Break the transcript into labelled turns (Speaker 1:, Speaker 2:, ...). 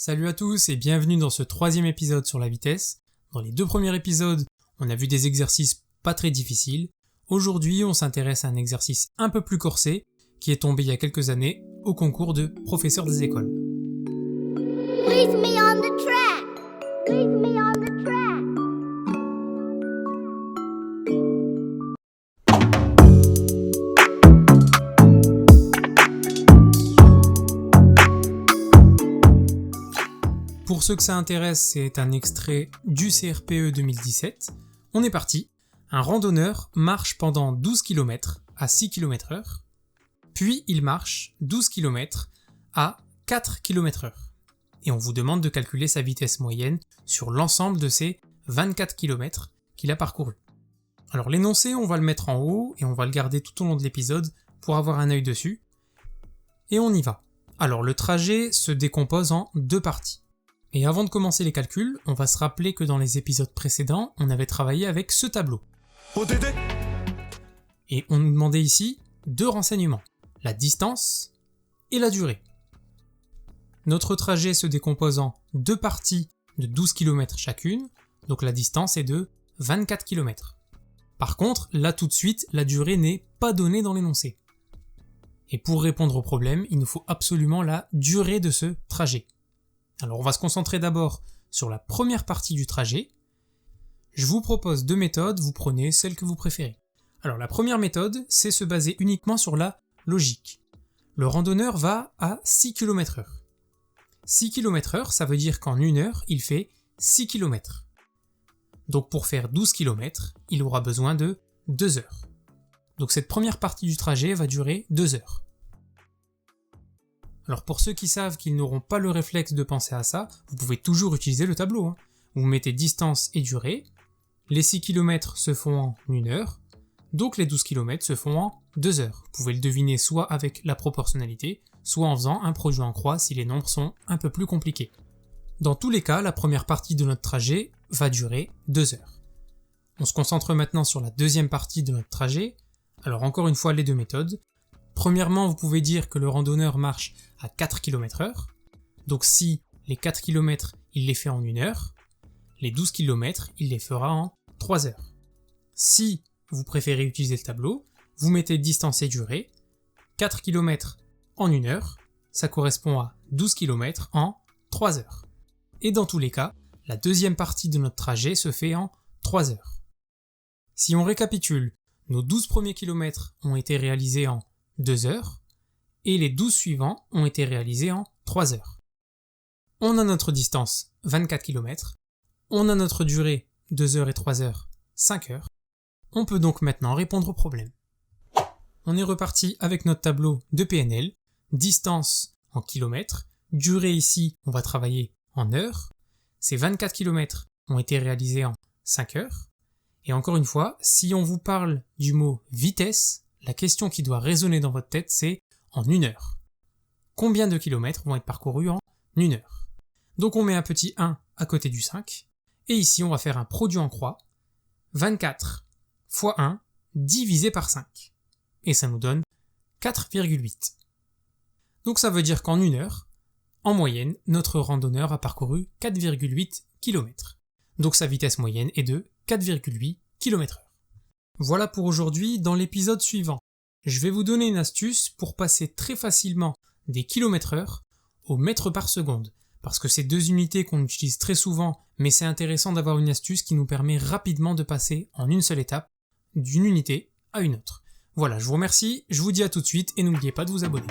Speaker 1: Salut à tous et bienvenue dans ce troisième épisode sur la vitesse. Dans les deux premiers épisodes, on a vu des exercices pas très difficiles. Aujourd'hui, on s'intéresse à un exercice un peu plus corsé qui est tombé il y a quelques années au concours de professeur des écoles.
Speaker 2: Place me on the track. Place me on the track.
Speaker 1: Pour ceux que ça intéresse, c'est un extrait du CRPE 2017. On est parti. Un randonneur marche pendant 12 km à 6 km/h, puis il marche 12 km à 4 km/h. Et on vous demande de calculer sa vitesse moyenne sur l'ensemble de ces 24 km qu'il a parcouru. Alors l'énoncé, on va le mettre en haut et on va le garder tout au long de l'épisode pour avoir un œil dessus. Et on y va. Alors le trajet se décompose en deux parties. Et avant de commencer les calculs, on va se rappeler que dans les épisodes précédents, on avait travaillé avec ce tableau. Et on nous demandait ici deux renseignements, la distance et la durée. Notre trajet se décompose en deux parties de 12 km chacune, donc la distance est de 24 km. Par contre, là tout de suite, la durée n'est pas donnée dans l'énoncé. Et pour répondre au problème, il nous faut absolument la durée de ce trajet. Alors on va se concentrer d'abord sur la première partie du trajet. Je vous propose deux méthodes, vous prenez celle que vous préférez. Alors la première méthode, c'est se baser uniquement sur la logique. Le randonneur va à 6 km/h. 6 km/h, ça veut dire qu'en une heure, il fait 6 km. Donc pour faire 12 km, il aura besoin de 2 heures. Donc cette première partie du trajet va durer 2 heures. Alors pour ceux qui savent qu'ils n'auront pas le réflexe de penser à ça, vous pouvez toujours utiliser le tableau. Vous mettez distance et durée, les 6 km se font en 1 heure, donc les 12 km se font en 2 heures. Vous pouvez le deviner soit avec la proportionnalité, soit en faisant un produit en croix si les nombres sont un peu plus compliqués. Dans tous les cas, la première partie de notre trajet va durer 2 heures. On se concentre maintenant sur la deuxième partie de notre trajet. Alors encore une fois les deux méthodes. Premièrement, vous pouvez dire que le randonneur marche à 4 km/h. Donc si les 4 km, il les fait en 1 heure, les 12 km, il les fera en 3 heures. Si vous préférez utiliser le tableau, vous mettez distance et durée, 4 km en 1 heure, ça correspond à 12 km en 3 heures. Et dans tous les cas, la deuxième partie de notre trajet se fait en 3 heures. Si on récapitule, nos 12 premiers kilomètres ont été réalisés en 2 heures, et les 12 suivants ont été réalisés en 3 heures. On a notre distance 24 km, on a notre durée 2 heures et 3 heures, 5 heures. On peut donc maintenant répondre au problème. On est reparti avec notre tableau de PNL, distance en kilomètres, durée ici, on va travailler en heures, ces 24 km ont été réalisés en 5 heures, et encore une fois, si on vous parle du mot vitesse, la question qui doit résonner dans votre tête, c'est en 1 heure. Combien de kilomètres vont être parcourus en 1 heure? Donc on met un petit 1 à côté du 5, et ici on va faire un produit en croix, 24 fois 1 divisé par 5. Et ça nous donne 4,8. Donc ça veut dire qu'en 1 heure, en moyenne, notre randonneur a parcouru 4,8 km. Donc sa vitesse moyenne est de 4,8 km/h. Voilà pour aujourd'hui. Dans l'épisode suivant, je vais vous donner une astuce pour passer très facilement des km/h au mètre par seconde. Parce que c'est deux unités qu'on utilise très souvent, mais c'est intéressant d'avoir une astuce qui nous permet rapidement de passer en une seule étape d'une unité à une autre. Voilà, je vous remercie, je vous dis à tout de suite et n'oubliez pas de vous abonner.